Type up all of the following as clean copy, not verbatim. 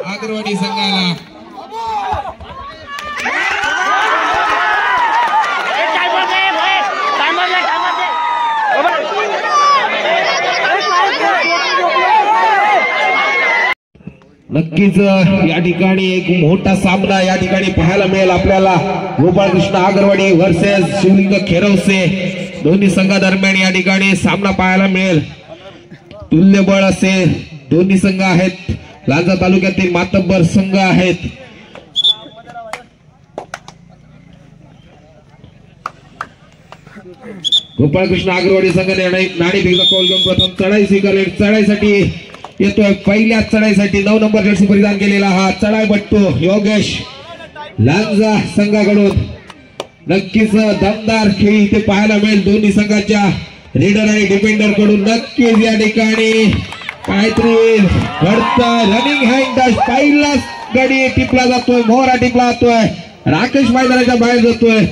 आगरवाडी संघाला नक्कीच या ठिकाणी एक मोठा सामना या ठिकाणी पाहायला मिळेल आपल्याला. गोपाळकृष्ण आगरवाडी वर्सेस शिवलिंग खेरवसे दोन्ही संघादरम्यान या ठिकाणी सामना पाहायला मिळेल. तुल्यबळ असे दोन्ही संघ आहेत. लांजा तालुक्यातील मातब्बर संघ आहेत. गोपाळकृष्ण आगरवाडी संघाने नाणेफेकीचा कौल घेऊन प्रथम चढाई स्वीकारली. चढाईसाठी येतोय. पहिल्या चढाईसाठी 9 नंबर जर्सी परिधान केलेला हा चढाईपट्टू योगेश लांजा संघाकडून. नक्कीच दमदार खेळ इथे पाहायला मिळेल दोन्ही संघाच्या रीडर आणि डिफेंडर कडून. नक्कीच या ठिकाणी काहीतरी घडतं. रनिंग हँड टच पहिलाच गडी टिपला जातोय. मोहरा टिपला जातोय. राकेश मैदानाच्या बाहेर जातोय.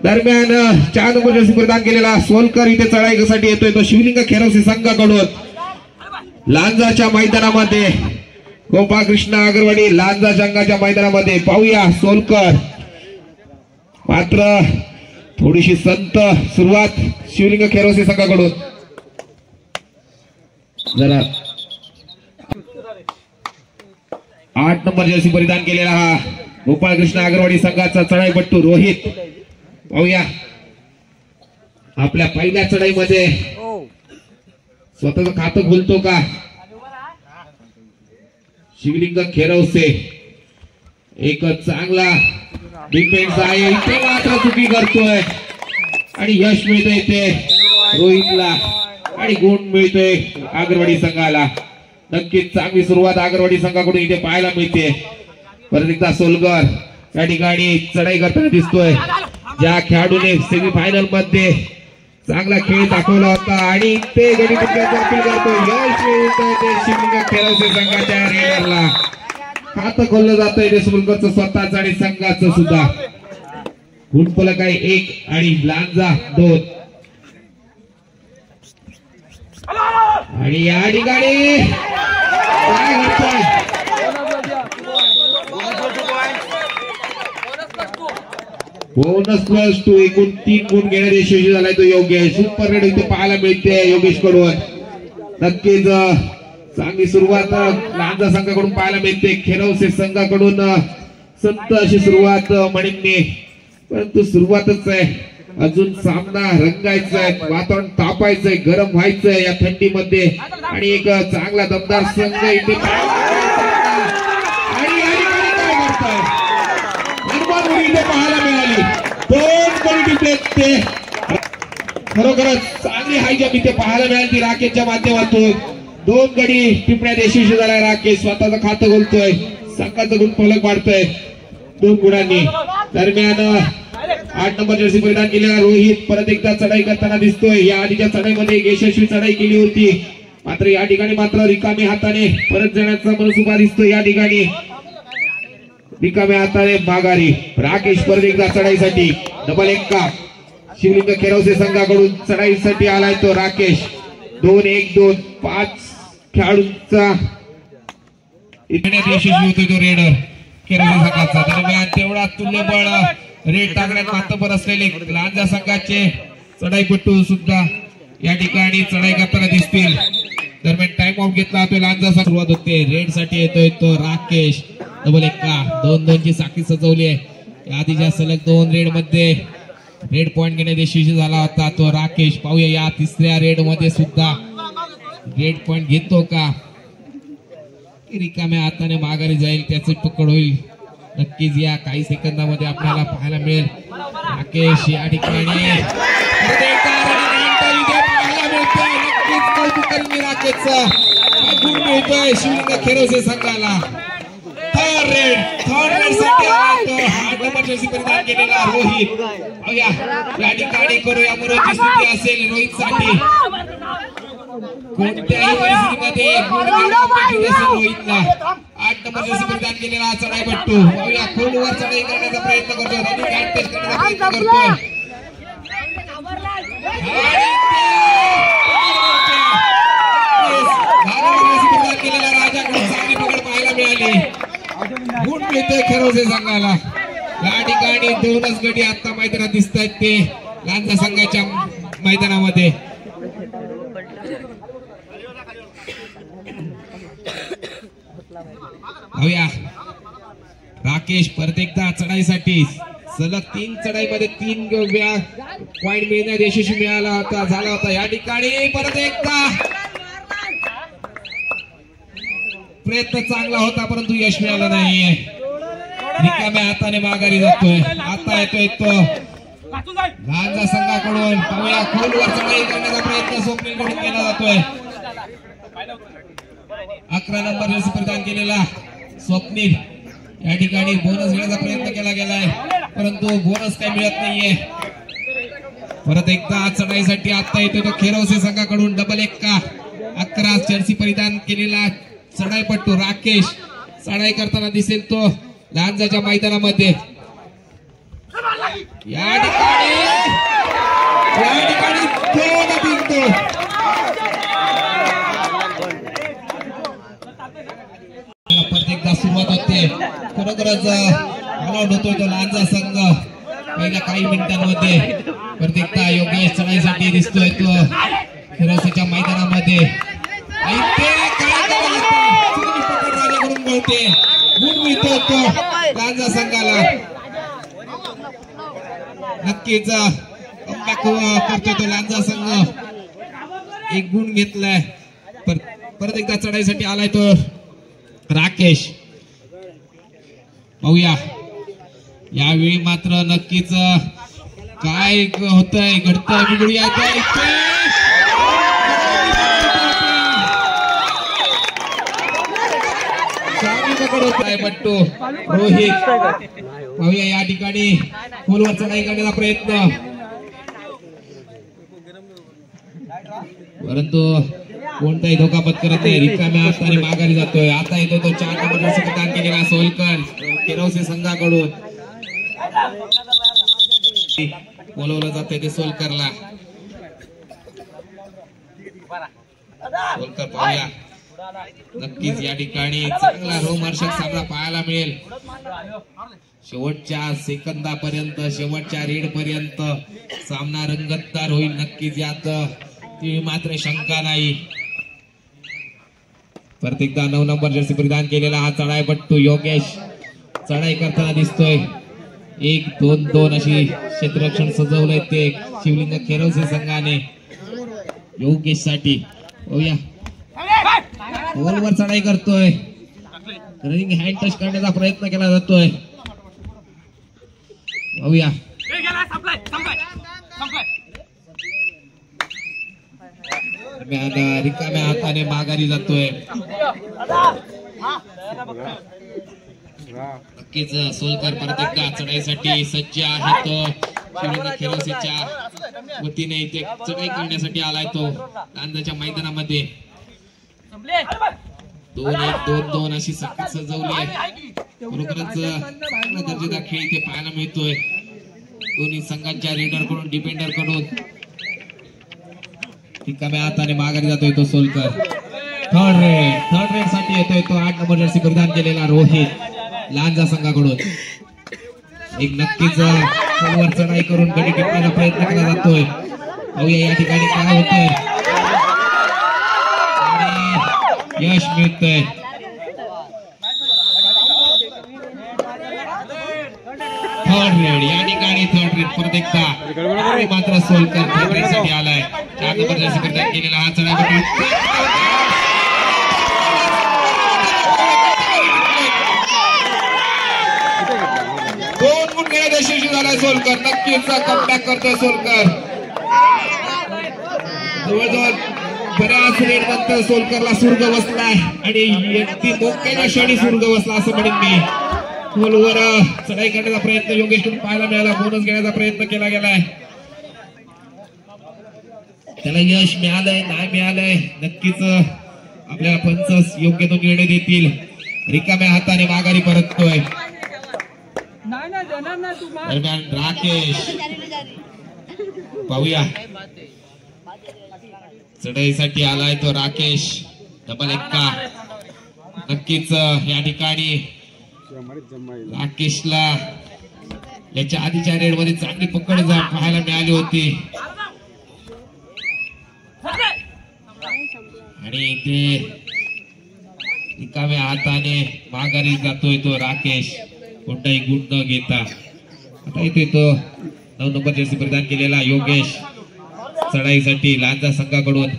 दरम्यान 4 नंबर जर्सी परिधान केलेला सोलकर इथे चढाईसाठी येतोय. तो शिवलिंग खेरवसे संघाकडून लांजाच्या मैदानामध्ये. गोपाळकृष्ण आगरवाडी लांजा संघाच्या मैदानामध्ये पाहूया सोलकर. मात्र थोडीशी संत सुरुवात शिवलिंग खेरवसे संघाकडून. जरा 8 नंबर जर्सी परिधान केलेला हा गोपाळकृष्ण आगरवाडी संघाचा चढाईपट्टू रोहित. पाहूया आपल्या पहिल्या चढाईमध्ये स्वतःच खातं खोलतो का शिवलिंग खेरवसे. एक चांगला डिफेन्स आहे. इथे मात्र चुकी करतोय आणि यश मिळतंय इथे रोहितला आणि गुण मिळतोय आगरवाडी संघाला. नक्कीच चांगली सुरुवात आगरवाडी संघाकडून इथे पाहायला मिळते. परत एकदा सोलकर या ठिकाणी चढाई करताना दिसतोय. ज्या खेळाडूने सेमीफायनल मध्ये चांगला खेळ दाखवला होता आणि ते गडी टिपण्याचा अपील करतो. यश मिळतंय ते शिवलिंग खेरवसे संघाच्या रेडरला. खातं खोललं जातंय ते सोलकरचं स्वतःच आणि संघाचं सुद्धा. गुणफलक आहे 1 आणि लांजा 2. आणि या ठिकाणी काय घडतंय बोनस प्लस 2 एकूण 3 गुण घेण्यात यशस्वी झालाय तो योगेश. सुपर रेड इथे पाहायला मिळते योगेश कडून. नक्कीच चांगली सुरुवात लांजा संघाकडून पाहायला मिळते. खेरवसे संघाकडून संत अशी सुरुवात म्हणींनी. परंतु सुरुवातच आहे. अजून सामना रंगायचा आहे. वातावरण तापायचंय. गरम व्हायचंय या थंडीमध्ये. आणि एक चांगला दमदार संघ इथे इथे पाहायला मिळाली. 2 गडी टिपले. खरोखरच चांगली हाय जंप इथे पाहायला मिळाली राकेशच्या माध्यमातून. 2 गडी टिपण्यात यशस्वी झालाय राकेश. स्वतःचं खातं खोलतोय. संघाचं गुणफलक वाढतोय 2 गुणांनी. दरम्यान 8 नंबर जर्सी परिधान केलेला रोहित परत एकदा चढाई करताना दिसतोय. या आधीच्या चढाईमध्ये यशस्वी चढाई केली होती. मात्र या ठिकाणी मात्र रिकामी हाताने परत जाण्याचा मनसुबा दिसतोय. या ठिकाणी रिकाम्या हाताने माघारी राकेश परत एकदा चढाईसाठी. डबल 1 शिवलिंग खेरवसे संघाकडून चढाईसाठी आलाय तो राकेश. 2-1-2 5 खेळाडूंचा यशस्वी होतोय तो रेडर खेरवसे संघाचा. दरम्यान तेवढा तुल्यबळ रेड टाकण्यात मातबर असलेले लांजा संघाचे चढाईपट्टू सुद्धा या ठिकाणी चढाई करताना दिसतील. दरम्यान टाइम आउट घेतला जातोय लांजा. सुरुवात होते. रेड साठी येतोय तो राकेश. डबल 1 2-2 ची साखळी सजवली आहे. आधीच्या सलग 2 रेड मध्ये रेड पॉइंट घेण्यात यशस्वी झाला होता तो राकेश. पाहूया या 3ऱ्या रेड मध्ये सुद्धा रेड पॉइंट घेतो का. रिकाम्या हाताने माघारी जाईल त्याची पकड होईल. नक्कीच या काही सेकंदामध्ये आपल्याला पाहायला मिळेल. राकेश या ठिकाणी नक्कीच कौतुक राकेशचा गुण मिळतोय शिवलिंग खेरवसे संघाला. थर्ड रेड साठी परिधान केलेला रोहित. या ठिकाणी करूया मुरोची स्थिती असेल रोहित साठी. कोणत्याही परिस्थितीमध्ये रोहितला 8 नंबर जर्सी परिधान केलेला चढाईपट्टू. खोलवर चढाई करण्याचा प्रयत्न करतो. रनिंग हँड टच करण्याचा प्रयत्न करतोय. मिळतोय खेरोसे संघाला. या ठिकाणी दोनच गडी आता मैदानात दिसत आहेत ते लांजा संघाच्या मैदानामध्ये. राकेश परत एकदा चढाईसाठी सलग 3 चढाईमध्ये 3 पॉइंट मिळण्यात यशस्वी झाला होता. या ठिकाणी परत एकदा प्रयत्न चांगला होता परंतु यश मिळालं नाहीये. रिकाम्या हाताने माघारी जातोय. आता येतोय तो लांजा संघाकडून. पाहूया खोलवर चढाई करण्याचा प्रयत्न स्वप्नीलकडून केला जातोय. 11 नंबर जर्सी परिधान केलेला स्वप्नील या ठिकाणी बोनस घेण्याचा प्रयत्न केला गेलाय परंतु बोनस काही मिळत नाहीये. परत एकदा चढाईसाठी आता येतोय तो खेरोसे संघाकडून डबल एक्का. 11 जर्सी परिधान केलेला चढाईपट्टू राकेश चढाई करताना दिसेल तो लांजाच्या मैदानामध्ये. या ठिकाणी दोन बिंदू परत एकदा सुरुवात होते. खरोखरच ऑलआउट होतोय तो लांजा संघ पहिल्या काही मिनिटांमध्ये. परत एकदा योगेश चढाईसाठी दिसतोय तो खेरोसेच्या मैदानामध्ये. गुण मिळतो तो लांजा संघाला. नक्कीच कमबॅक करतोय तो लांजा संघ. 1 गुण घेतलाय. परत एकदा चढाईसाठी आलाय तो राकेश. पाहूया यावेळी मात्र नक्कीच काय होतंय घडतंय बिघडूया. बट्टू रोहित पाहूया या ठिकाणी खोलवर चढाई करण्याचा प्रयत्न परंतु कोणताही धोका पत्करत नाही. रिकाम्या हाताने माघारी जातोय. आता येतो तो 4 नंबर परिधान केलेला सोलकर खेरोसे संघाकडून. बोलवलं जातंय ते सोलकरला. सोलकर पाहूया नक्कीच या ठिकाणी चांगला रोमहर्षक सामना पाहायला मिळेल. शेवटच्या सेकंदापर्यंत शेवटच्या रेड पर्यंत सामना रंगतदार होईल. नक्कीच यात ती मात्र शंका नाही. परत एकदा 9 नंबर जर्सी परिधान केलेला हा चढाईपट्टू योगेश चढाई करताना दिसतोय. 1-2-2 अशी क्षेत्ररक्षण सजवलंय ते शिवलिंग खेरोसे संघाने योगेश साठी. पाहूया गोलवर चढाई करतोय. रनिंग हँड टच करण्याचा प्रयत्न केला जातोय. पाहूया रिकाम्या हाताने माघारी जातोय. नक्कीच सोलकर परत एकदा चढाईसाठी सज्ज आहे तो शिवलिंग खेरोसेच्या वतीने इथे चढाई करण्यासाठी आलाय तो लांजाच्या मैदानामध्ये. 2-1-2-2 अशी सखत सजवली आहे. खरोखरच चांगला दर्जेदार खेळ इथे पाहायला मिळतोय दोन्ही संघांच्या रेडर कडून डिफेंडर कडून. रिकाम्या हाताने माघारी जातोय तो सोलकर. थर्ड रेड साठी येतोय तो 8 नंबर जर्सी परिधान केलेला रोहित लांजा संघाकडून. एक नक्कीच खोलवर चढाई करून गडी टिपण्याचा प्रयत्न केला जातोय. पाहूया या ठिकाणी काय होतंय. यश मिळतंय. थर्ड रेड या ठिकाणी थर्ड रेड परत एकदा मात्र सोलकर थर्ड रेड साठी आलाय. 4 नंबर जर्सी परिधान केलेला हा चढाईपट्टू 2 गुण घेण्यात यशस्वी झालाय सोलकर. नक्कीच कमबॅक करतोय सोलकर. जवळजवळ बऱ्याच रेड नंतर सोलकरला सुर्ग बसलाय आणि ती मोक्याच्या क्षणी सुर्ग बसला असं म्हणेन मी. खोलवर चढाई करण्याचा प्रयत्न योगेश कडून पाहायला मिळाला. बोनस घेण्याचा प्रयत्न केला गेलाय. त्याला यश मिळालंय नाही मिळालंय नक्कीच आपल्याला पंच योग्य तो निर्णय देतील. रिकाम्या हाताने माघारी परततोय. दरम्यान राकेश पाहूया चढाईसाठी आलाय तो राकेश. डबल एक्का. नक्कीच या ठिकाणी राकेशला याच्या आधीच्या रेड मध्ये चांगली पकड पाहायला मिळाली होती आणि ते रिकाम्या हाताने माघारी जातोय तो राकेश, कोणताही गुण न घेता. आता येतोय तो 9 नंबर जर्सी परिधान केलेला योगेश चढाईसाठी लांजा संघाकडून.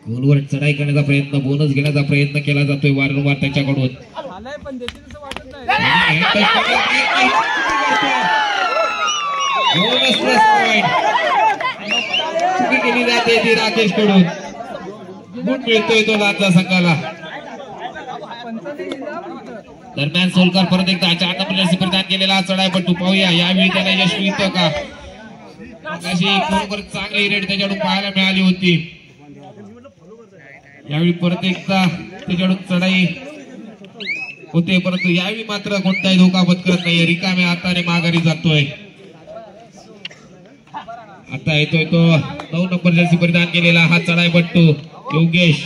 गोलवर चढाई करण्याचा प्रयत्न, बोनस घेण्याचा प्रयत्न केला जातोय वारंवार त्याच्याकडून. बोनस प्लस पॉइंट चुकी केली जाते ती राकेश कडून. गुण मिळतोय तो लांजा संघाला. दरम्यान सोलकर परत एकदा 4 नंबर जर्सी परिधान केलेला चढाईपट्टू पाहूया यावेळी त्याला यश मिळतं का. अशी बरोबर चांगली रेड त्याच्याकडून पाहायला मिळाली होती. यावेळी परत एकदा त्याच्याकडून चढाई होते, परंतु यावेळी मात्र कोणताही धोका पत्करत नाही. रिकाम्या हाताने माघारी जातोय. आता येतोय तो 9 नंबर जर्सी परिधान केलेला हा चढाईपट्टू योगेश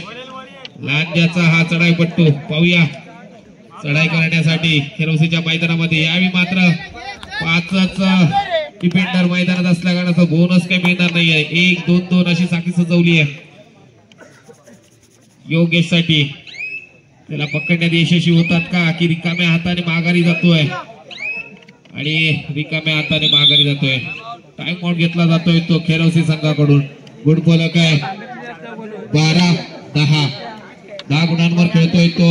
लांजाचा. हा चढाईपट्टू पाहूया चढाई करण्यासाठी खेरोसीच्या मैदानामध्ये. यावेळी मात्र 5च डिफेंडर मैदानात असल्या कारणाचा बोनस काही मिळणार नाहीये. 1-2-2 अशी साखळी सजवली आहे योगेश साठी. त्याला पकडण्यात यशस्वी होतात का की रिकाम्या हाताने माघारी जातोय आणि रिकाम्या हाताने माघारी जातोय. टाइम आउट घेतला जातोय तो खेरोसी संघाकडून. गुड बोलक आहे. 12-10 गुणांवर खेळतोय तो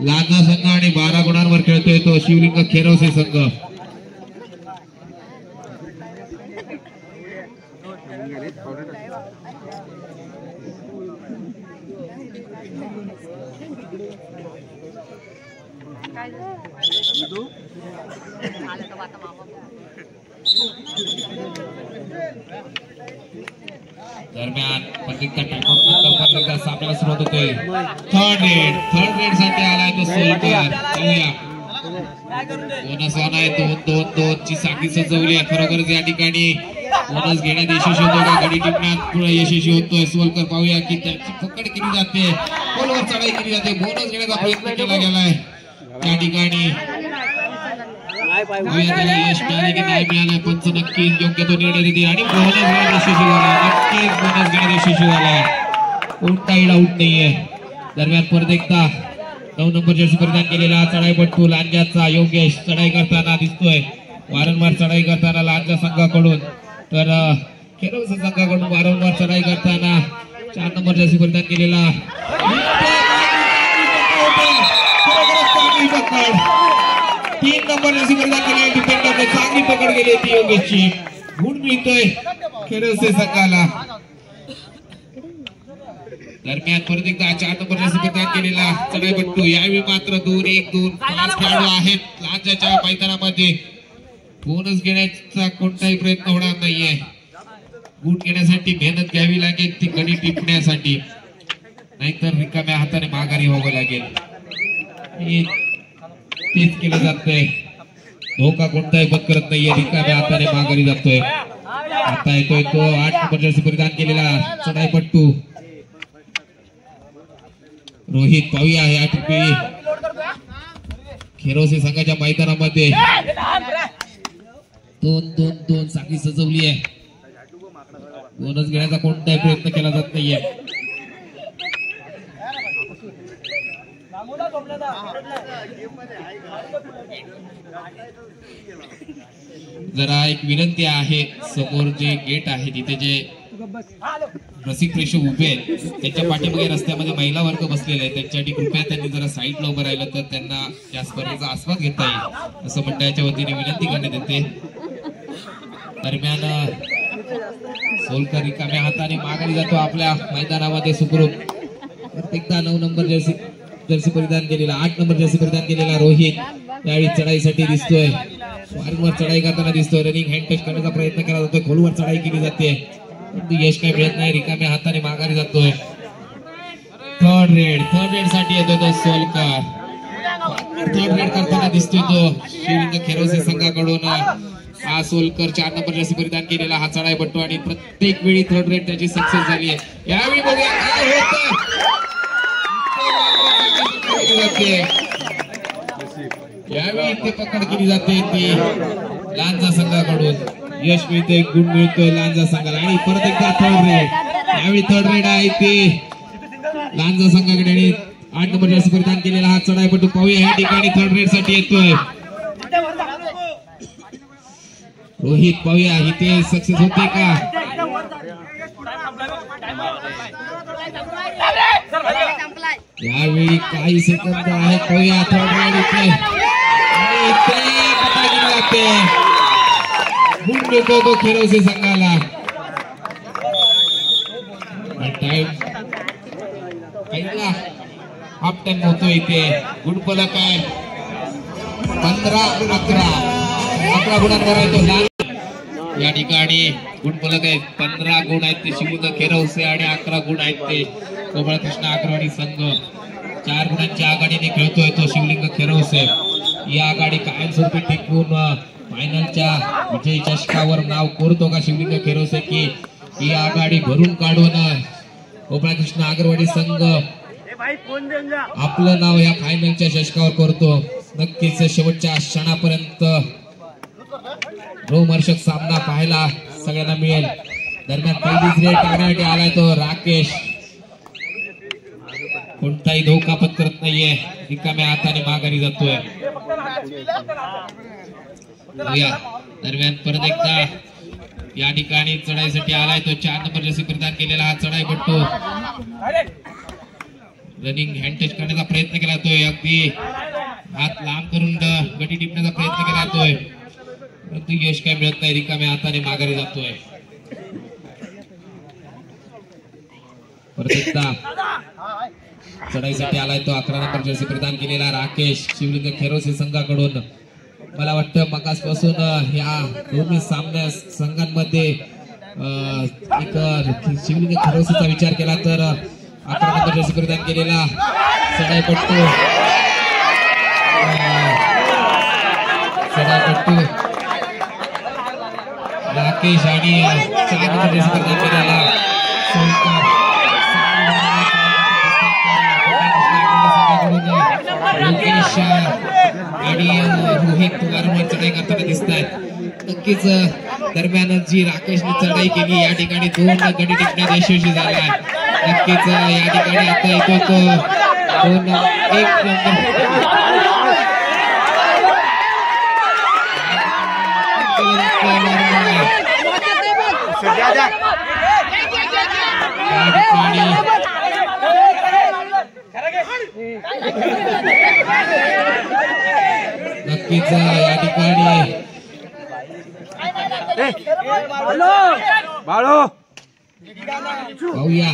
लांजा संघ आणि 12 गुणांवर खेळतोय तो शिवलिंग खेरोसी संघ. दरम्यान सामन्याला सुरुवात होतोय. थर्ड रेड साठी आलाय तो सोलकर. बोनस आहे 2-2-2 ची साखळी सजवली आहे. खरोखरच या ठिकाणी बोनस घेण्यात यशस्वी होतोय का गडी टिपण्यात पुढे यशस्वी होतोय सोलकर. पाहूया की त्याची पकड केली जाते, गोलवर चढाई केली जाते, बोनस घेण्याचा प्रयत्न केला गेलाय त्या ठिकाणी. त्याला यश मिळाले की नाही मिळालं, पंच नक्कीच योग्य तो निर्णय देते आणि बोनस घेण्यात यशस्वी झाला. नक्कीच बोनस घेण्यात यशस्वी झालाय, कोणताही डाऊट नाहीये. दरम्यान परत एकदा 9 नंबर जर्सी परिधान केलेला चढाईपट्टू लांजाचा योगेश चढाई करताना दिसतोय. वारंवार चढाई करताना लांजा संघाकडून, तर खेरोसी संघाकडून वारंवार चढाई करताना 4 नंबर जर्सी परिधान केलेला 3 नंबर जर्सी परिधान केलेला डिफेंडरने चांगली पकड केली होती योगेशची. गुण मिळतोय खेरोसी संघाला. दरम्यान परत एकदा 4 नंबर जर्सी परिधान केलेला चढाईपट्टू. यावेळी मात्र 2-1-2 5 खेळाडू आहेत लांजाच्या मैदानामध्ये. बोनस घेण्याचा कोणताही प्रयत्न होणार नाहीये. गुण घेण्यासाठी मेहनत घ्यावी लागेल ती गडी टिपण्यासाठी, नाहीतर रिकाम्या हाताने माघारी व्हावं लागेल. तेच केलं जातंय. धोका कोणताही पत्करत नाहीये, रिकाम्या हाताने माघारी जातोय. आता येतोय तो 8 नंबर जर्सी परिधान केलेला चढाईपट्टू रोहित. पाहूया या ठिकाणी खेरोसी संघाच्या मैदानामध्ये 2-2-2 साखळी सजवली आहे. बोनस घेण्याचा कोणताही प्रयत्न केला जात नाहीये. जरा एक विनंती आहे, समोर जे गेट आहे तिथे जे रसिक प्रेक्षक उभे आहेत त्यांच्या पाठीमागे रस्त्यामध्ये महिला वर्ग बसलेले आहे, त्यांच्यासाठी कृपया त्यांनी जरा साईडला उभं राहिलं तर त्यांना या स्पर्धेचा आस्वाद घेता येईल असं मंडळाच्या वतीने विनंती करण्यात येते. दरम्यान सोलकर रिकाम्या हाताने माघारी जातो आपल्या मैदानामध्ये सुखरूप. प्रत्येकदा 9 नंबर जर्सी परिधान केलेला 8 नंबर जर्सी परिधान केलेला रोहित त्यावेळी चढाईसाठी दिसतोय. वारंवार चढाई करताना दिसतोय. रनिंग हँड टच करण्याचा प्रयत्न केला जातोय, खोलवर चढाई केली जाते परंतु यश काही मिळत नाही. रिकाम्या हाताने माघारी जातोय. थर्ड रेड साठी येतोय तो सोलकर. थर्ड रेड करताना दिसतोय तो शिवलिंग खेरोसी संघाकडून. हा सोलकर 4 नंबर जर्सी परिधान केलेला हा चढाईपट्टू आणि प्रत्येक वेळी थर्ड रेड त्याची सक्सेस झाली आहे. यावेळी बघूया काय होतं. यावेळी इथे पकड केली जाते ती लांजा संघाकडून. यश मिळते, गुण मिळतोय लांजा संघाला. आणि परत एकदा थर्ड रेड. यावेळी थर्ड रेड आहे ते लांजा संघाकडे. आणि 8 नंबर जर्सी परिधान केलेला हा चढाईपटू पाहूया या ठिकाणी थर्ड रेड साठी येतोय. रोहित पाहूया इथे सक्सेस होते का. यावेळी काही सेकंद आहेत पाहूया थर्ड रेड इथे. आणि इथे पकड केली जाते. गुण मिळतो तो खेरोसे संघाला. टाइम पहिला हाफ टाइम होतो इथे. गुणफलक आहे 15-11. 11 गुणांवर आहे तो लाल. या ठिकाणी गुणफलक आहे 15 गुण आहेत ते शिवून खेरवसे आणि 11 गुण आहेत ते गोपाळकृष्ण आगरवाडी संघ. 4 गुणांच्या आघाडीने खेळतोय तो शिवलिंग खेरवसे. ही आघाडी कायमस्वरूपी टिकवून फायनलच्या विजयी चषकावर नाव कोरतो का शिवलिंग खेरवसे, की ही आघाडी भरून काढून गोपाळकृष्ण आगरवाडी संघ आपलं नाव या फायनलच्या चषकावर करतो. नक्कीच शेवटच्या क्षणापर्यंत रोमहर्षक सामना पाहायला सगळ्यांना मिळेल. दरम्यान पहिलीच रेड टाकण्यासाठी आलाय तो राकेश. कोणताही धोका पत्करत नाहीये. रिकाम्या हाताने माघारी जातोय. दरम्यान परत एकदा या ठिकाणी चढाईसाठी आलाय तो 4 नंबर जर्सी परिधान केलेला हा चढाईपटू. रनिंग हँड टच करण्याचा प्रयत्न केला जातोय. अगदी हात लांब करून गटी टिपण्याचा प्रयत्न केला जातोय, परंतु यश काय मिळत नाही. रिकाम्या हाताने माघारी जातोय. परत एकदा चढाईसाठी आलाय तो 11 नंबर जर्सी परिधान केलेला राकेश शिवलिंग खेरोसे संघाकडून. मला वाटतं मगासपासून या दोन्ही सामन्या संघांमध्ये एक शिवलिंग खेरोसेचा विचार केला तर 11 नंबर जर्सी परिधान केलेला चढाईपटू राकेश आणि 4 नंबर जर्सी परिधान केलेला योगेश आणि रोहित वारंवार चढाई करताना दिसत आहेत. नक्कीच दरम्यान जी राकेशने चढाई केली या ठिकाणी 2 गडी टिकण्यात यशस्वी झाला. नक्कीच या ठिकाणी आता येतो तो 2-1 नक्कीच या ठिकाणी पाहूया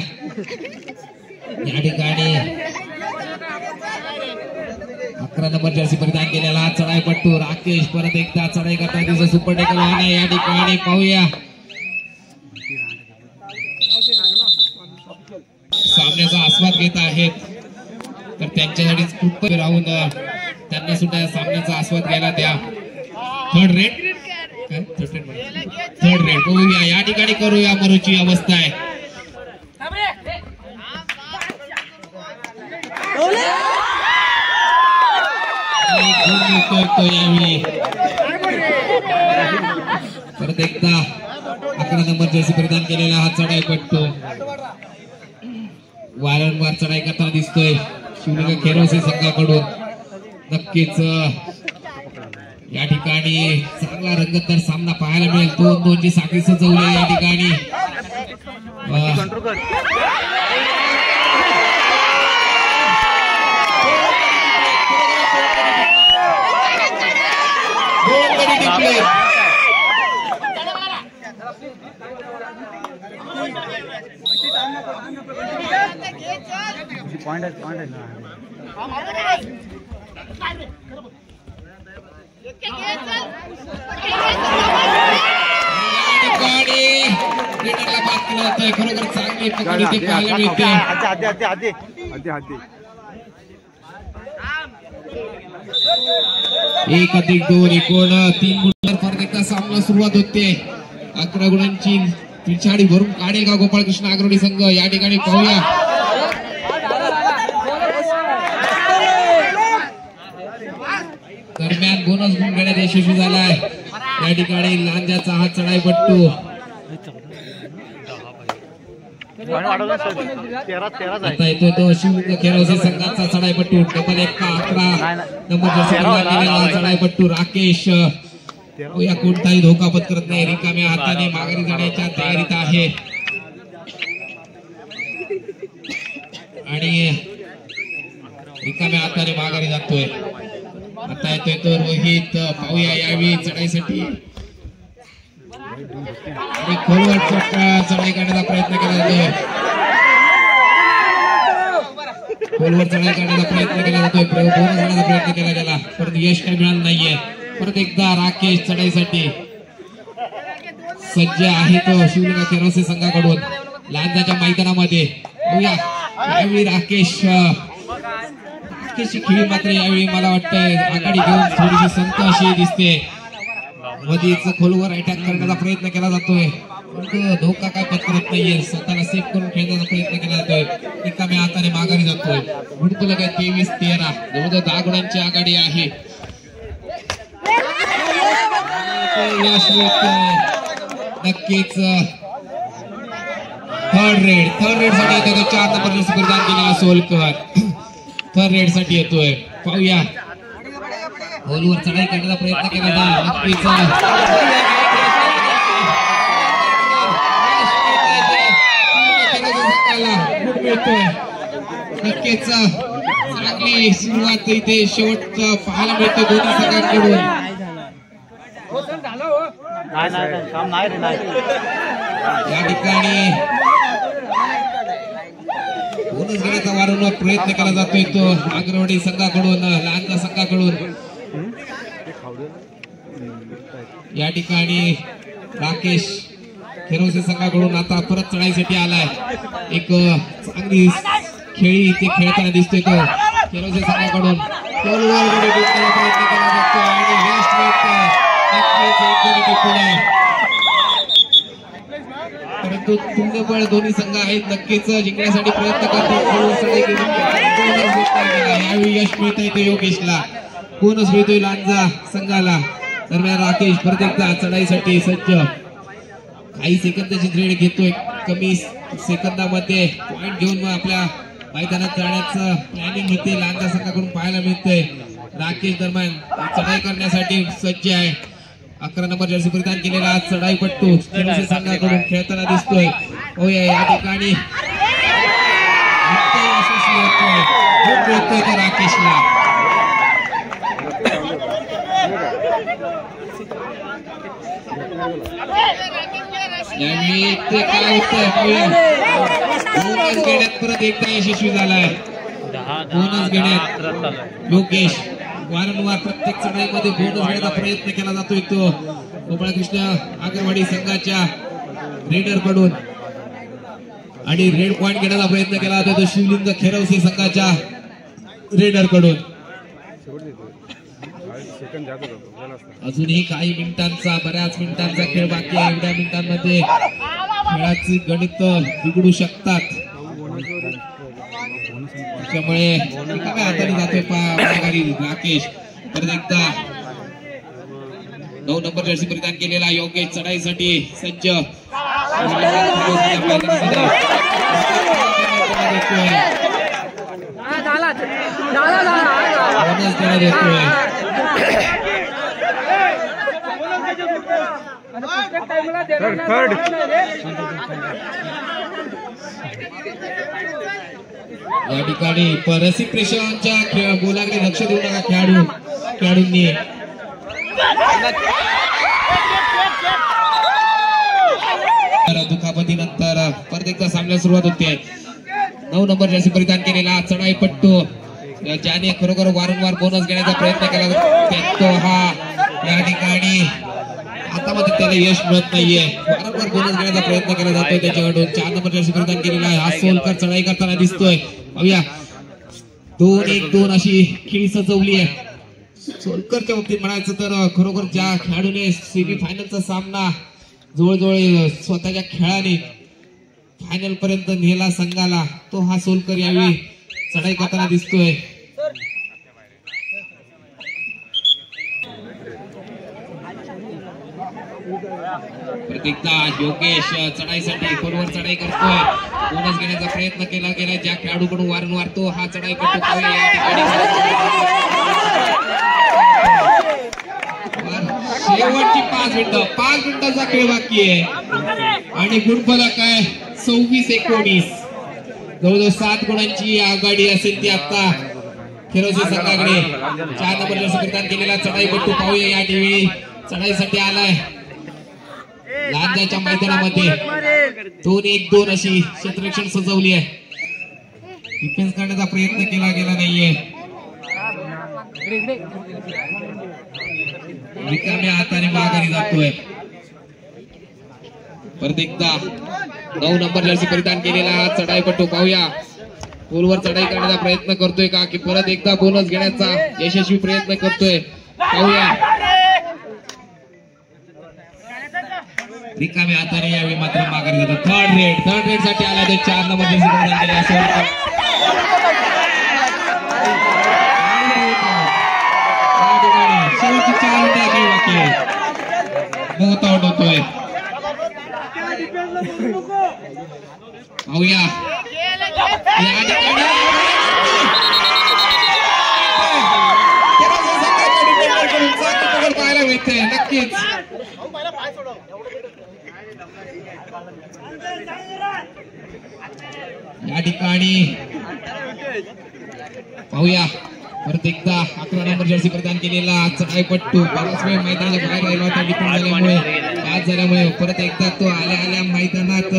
या ठिकाणी 11 नंबर जर्सी परिधान केलेला चढाईपटू राकेश परत एकदा चढाई करताना दिसतो. सुपर टेकल आहे या ठिकाणी. पाहूया सामन्याचा आस्वाद घेत आहेत तर त्यांच्यासाठी खूप राहून त्यांना सुद्धा सामन्याचा आस्वाद घ्यायला द्या. थर्ड रेड बघूया या ठिकाणी. करूया मरोची अवस्था आहे. परत एकदा 11 नंबर जर्सी परिधान केलेला हा चढाईपटू वारंवार चढाई करताना दिसतोय शिवलिंग खेरोसे संघाकडून. नक्कीच या ठिकाणी चांगला रंगतदार सामना पाहायला मिळेल. 2-2 ची साखळी सजवली या ठिकाणी. खरोखर चांगली पकड इथे पाहायला मिळते. 1+2 एकूण 3 गुणांवर परत एकदा सामना सुरुवात होते. 11 गुणांची पिछाडी भरून काढेल का गोपाळकृष्ण आगरवाडी संघ या ठिकाणी. पाहूया दरम्यान बोनस गुण घेण्यात यशस्वी झालाय या ठिकाणी लांजाचा हा चढाईपट्टू. आता येतोय तो शिवलिंग खेरवसे संघाचा चढाईपट्टू डबल 11 नंबर चढाईपट्टू राकेश. या कोणताही धोका पत्करत नाही, रिकाम्या हाताने माघारी जाण्याच्या तयारीत आहे आणि रिकाम्या हाताने माघारी जातोय. आता येतोय तो रोहित. पाहूया यावेळी चढाईसाठी खोलवर चढाई करण्याचा प्रयत्न केला जातोय. खोलवर चढाई करण्याचा प्रयत्न केला जातोय, बोनस घेण्याचा प्रयत्न केला गेला परंतु यश काही मिळालं नाहीये. परत एकदा राकेश चढाईसाठी सज्ज आहे तो शिवलिंग खेरवसे संघाकडून लांजाच्या मैदानामध्ये. यावेळी राकेशची खेळी मात्र यावेळी मला वाटतंय आघाडी घेऊन थोडीशी संत अशी दिसते. मधीच खोलवर अटॅक करण्याचा प्रयत्न केला जातोय परंतु धोका काय पत्करत नाहीये. स्वतःला सेफ करून खेळण्याचा प्रयत्न केला जातोय, रिकाम्या हाताने माघारी जातोय. गुणतुलक 23-13 जवळजवळ 10 गुणांची आघाडी आहे. यश नक्कीच थर्ड रेड साठी येतोय 4 नंबर परिधान केलेला सोलकर. थर्ड रेड साठी येतोय. पाहूया खोलवर चढाई करण्याचा प्रयत्न केला जाईल. नक्कीच नक्कीच चांगली सुरुवात इथे शेवट पाहायला मिळते दोन्ही संघांकडून. या ठिकाणी बोनस घेण्याचा वारंवार प्रयत्न केला जातोय तो आगरवाडी संघाकडून, लांजा संघाकडून. या ठिकाणी राकेश खेरवसे संघाकडून आता परत चढाईसाठी आलाय. एक चांगली खेळी इथे खेळताना दिसतोय तो खेरवसे संघाकडून. प्रयत्न केला जातोय आणि यश मिळतंय. परंतु तुल्यबळ दोन्ही संघ आहेत, नक्कीच जिंकण्यासाठी प्रयत्न करतो. यावेळी यश मिळतंय ते योगेशला, बोनस मिळतोय लांजा संघाला. दरम्यान राकेश परत एकदा चढाईसाठी सज्ज. काही सेकंदाची लीड घेतोय, कमी सेकंदामध्ये पॉइंट घेऊन आपल्या मैदानात जाण्याचं प्लॅनिंग इथे लांजा संघाकडून पाहायला मिळतंय. राकेश दरम्यान चढाई करण्यासाठी सज्ज आहे. 11 नंबर जर्सी परिधान केलेला चढाईपट्टू खेरवसे संघाकडून खेळताना दिसतोय. या ठिकाणी यशस्वी होतोय तो राकेशला. यावेळी ते काय होतंय बोनस घेण्यात परत एकदा यशस्वी झालाय. बोनस घेण्यात योगेश वारंवार प्रत्येक चढाईमध्ये बोनस घेण्याचा प्रयत्न केला जातोय तो गोपाळकृष्ण आगरवाडी संघाच्या रेडर कडून आणि रेड पॉइंट घेण्याचा प्रयत्न केला जातोय तो शिवलिंग खेरवसे संघाच्या रेडर कडून. अजूनही काही मिनिटांचा, बऱ्याच मिनिटांचा खेळ बाकी आहे. एवढ्या मिनिटांमध्ये खेळाची गणित बिघडू शकतात, त्यामुळे हाताने जातोय माघारी राकेश. परत एकदा 9 नंबर जर्सी परिधान केलेला योगेश चढाईसाठी सज्ज. या ठिकाणी रसिक प्रेक्षकांच्या बोलाकडे लक्ष देऊ नका खेळाडूंनी. दुखापतीनंतर परत एकदा सामन्याला सुरुवात होते. 9 नंबर जर्सी परिधान केलेला चढाईपट्टू ज्याने खरोखर वारंवार बोनस घेण्याचा प्रयत्न केला तो हा या ठिकाणी हातामध्ये त्याला यश मिळत नाहीये. वारंवार बोनस घेण्याचा प्रयत्न केला जातोय त्याच्याकडून. 4 नंबर जर्सी परिधान केलेला हा सोलकर चढाई करताना दिसतोय. पाहूया 2-1-2 अशी खेळी सजवली आहे. सोलकरच्या बाबतीत म्हणायचं तर खरोखर ज्या खेळाडूने सेमी फायनलचा सामना जवळजवळ स्वतःच्या खेळाने फायनल पर्यंत नेला संघाला, तो हा सोलकर यावेळी चढाई करताना दिसतोय. प्रतीकदा योगेश चढाईसाठी खोलवर चढाई करतोय, बोनस घेण्याचा प्रयत्न केला गेला. ज्या खेळाडूकडून वारंवार तो हा चढाई करतो या ठिकाणी शेवटची 5 मिनिटाचा खेळ बाकी आहे आणि गुणफलक आहे 26-19. जवळजवळ 7 गुणांची आघाडी असेल ती आता खेरोसी संघाकडे. 4 नंबर जर्सी परिधान केलेला चढाईपट्टू पाहूया या टीव्ही चढाईसाठी आलाय. लांजाच्या मैदानामध्ये 2-1-2 अशी क्षेत्ररक्षण सजवली आहे. डिफेन्स करण्याचा प्रयत्न केला गेला नाहीये. रिकाम्या हाताने माघारी जातोय. परत एकदा 9 नंबर जर्सी परिधान केलेला चढाईपट्टू पाहूया गोलवर चढाई करण्याचा प्रयत्न करतोय का की परत एकदा बोनस घेण्याचा यशस्वी प्रयत्न करतोय पाहूया. रिकाम्या हाताने यावेळी मात्र माघारी जातो. थर्ड रेड साठी आला ते 4 नंबर जर्सी परिधान केलेला शेवटची 4 मिनिटं बाकी आहे. बहुत आउट होतोय पाहूया या ठिकाणी पाहायला मिळते नक्कीच. या ठिकाणी पाहूया परत एकदा 11 नंबर जर्सी परिधान केलेला चढाईपट्टू बराच वेळ मैदानाच्या बाहेर राहिला होता. डिपेंड झाल्यामुळे बाद झाल्यामुळे परत एकदा तो आल्या मैदानात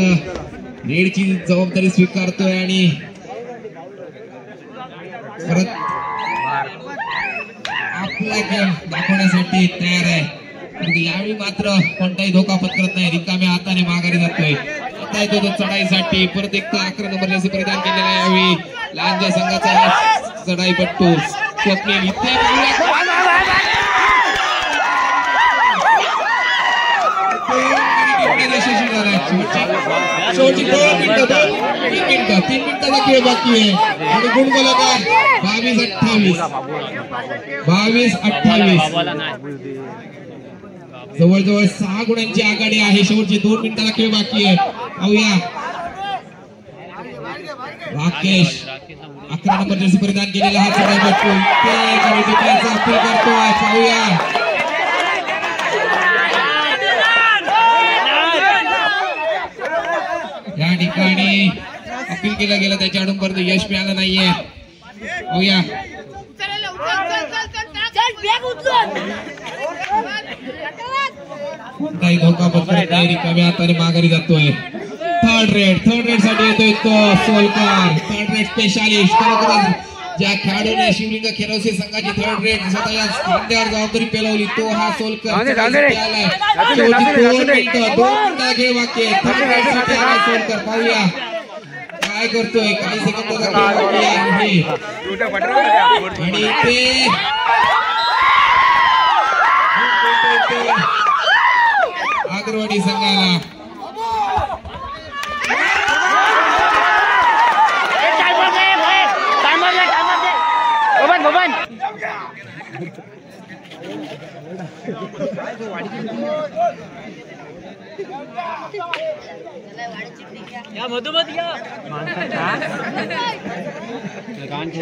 रेडची जबाबदारी स्वीकारतोय आणि परत आपला गेम दाखवण्यासाठी तयार आहे. यावेळी मात्र कोणताही धोका पत्करत नाही. रिकाम्या हाताने माघारी जातोय. आता येतो तो चढाईसाठी परत एकदा 11 नंबर जर्सी परिधान केलेला यावेळी लांजा संघाचा चढाईपट्टू स्वप्नील इथे यशस्वी झाला. शेवटची 3 मिनिटाचा खेळ बाकी आहे आणि गुणफलक आहे 22-28. जवळजवळ 6 गुणांची आघाडी आहे. शेवटची 2 मिनिटाचा खेळ बाकी आहे. पाहूया राकेश 11 नंबर जर्सी परिधान केलेला हा चढाईपट्टू अपील करतोय. पाहूया या ठिकाणी अपील केला गेला त्याच्या अडूनपर्यंत यश मिळालं नाहीये. पाहूया काही धोका पत्करत नाही. रिकाम्या हाताने माघारी जातोय. थर्ड रेड साठी येतोय तो सोलकर. Third red specialist. खरोखरच ज्या खेळाडूने शिवलिंग खेरोसी संघाची थर्ड रेड स्वतःच्या खांद्यावर जबाबदारी पेलवली तो हा सोलकर. 2 मिनिटाचा खेळ बाकी आहे. थर्ड रेड साठी आला सोलकर. पाहूया काय करतोय. काही सेकंदाचा खेळ बाकी आहे आणि ते आगरवाडी संघाला या मधुमत या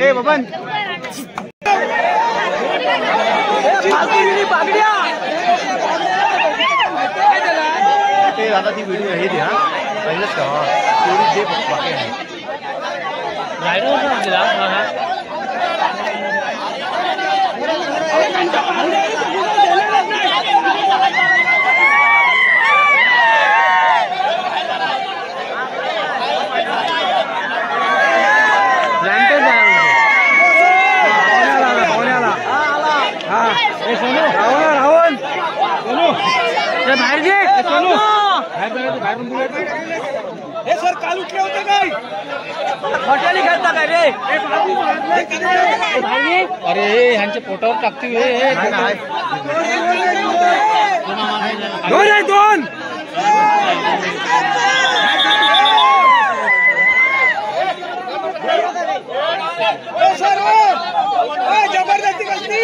ए बबन ते आता ती व्हिडिओ हे द्या पहिलंच का तेवढी दे बाकी आहे रायडर दिला सर काल उठले होते काय हॉटेल खेळता काय रे अरे ह्यांच्या पोटावर टाकते दोन जबरदस्ती करती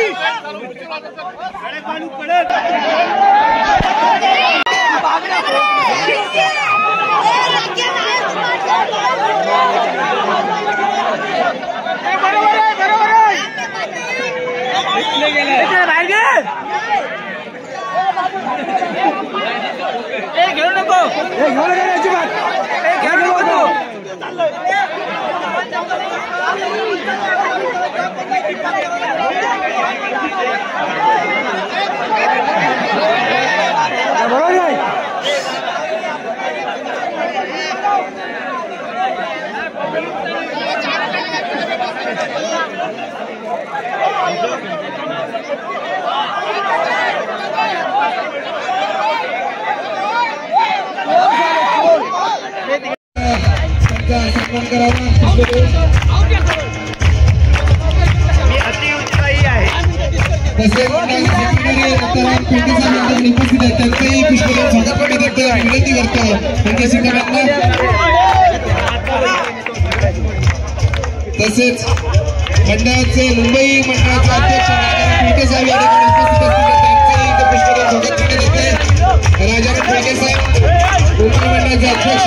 घेऊ नको अजिबात घेऊ नको बरोबर आहे सन्मान करावा तसेच उपस्थित आहेत त्यांचंही पुष्पदेव स्वागत विनंती करतो त्यांच्या शिक्षकांना तसेच मंडळाचे मुंबई मंडळाचे अध्यक्ष पेटे साहेब या ठिकाणी उपस्थित असतील त्यांचंही पुष्पदेव स्वागत करण्यात येते राजाराम पेटे साहेब मुंबई मंडळाचे अध्यक्ष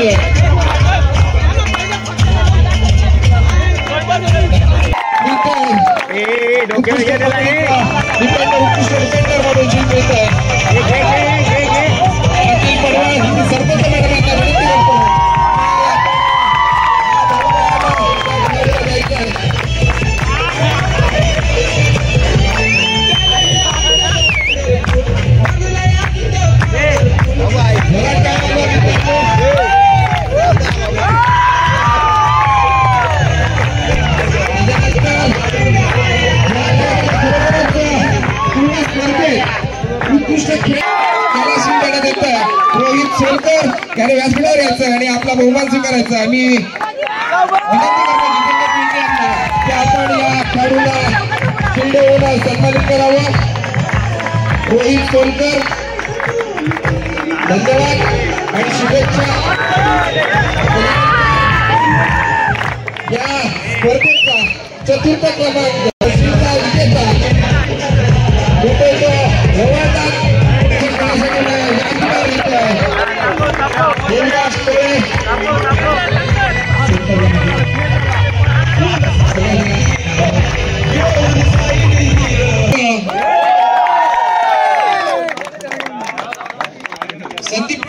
रोहित सोलकर याने व्यासपीठावर यायचं आणि आपला बहुमान स्वीकारायचा. मी विनंती करतो की आपण या खेळाडूला शिंदे होऊन सन्मानित करावं. रोहित सोलकर धन्यवाद आणि शुभेच्छा. या स्पर्धेचा चतुर्थ क्रमांक विजेता संदीप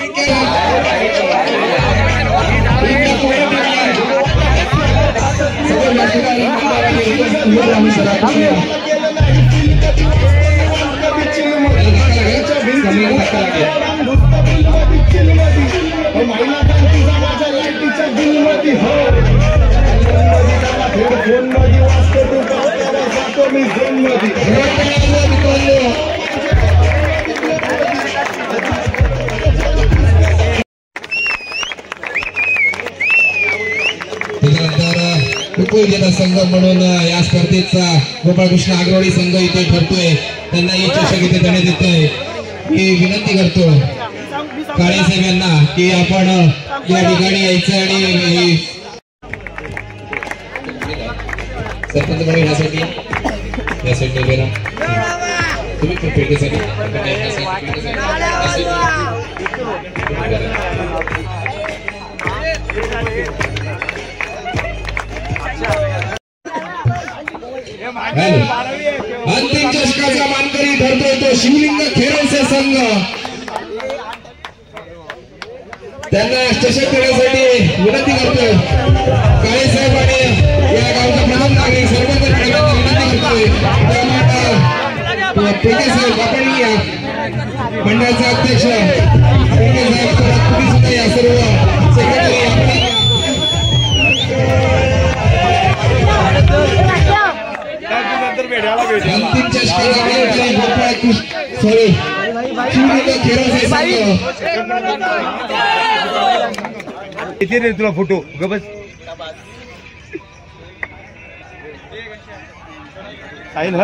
उपविजेता संघ म्हणून या स्पर्धेचा गोपाळकृष्ण आगरवाडी संघ इथे ठरतोय. त्यांना ही चषक इथे देण्यात येतोय. मी विनंती करतो काळे साहेब यांना की आपण या ठिकाणी यायचं आणि सरपंच म्हणून यासाठी उभे राहा. तुम्ही पण पेटेसाठी अंतिम चषकाचा मानकरी ठरतोय तो शिवलिंग खेळाचे संघ. त्यांना चषक देण्यासाठी विनंती करतोय काळे साहेब आणि या गावचा प्रथम नागरिक सरपंच विनंती करतोय पेटे साहेब आपण या मंडळाचे अध्यक्ष पेटे साहेब तुम्ही सुद्धा या सर्व सेक्रेटरी अंतिम किती रे तुला फोटो गबस साहिल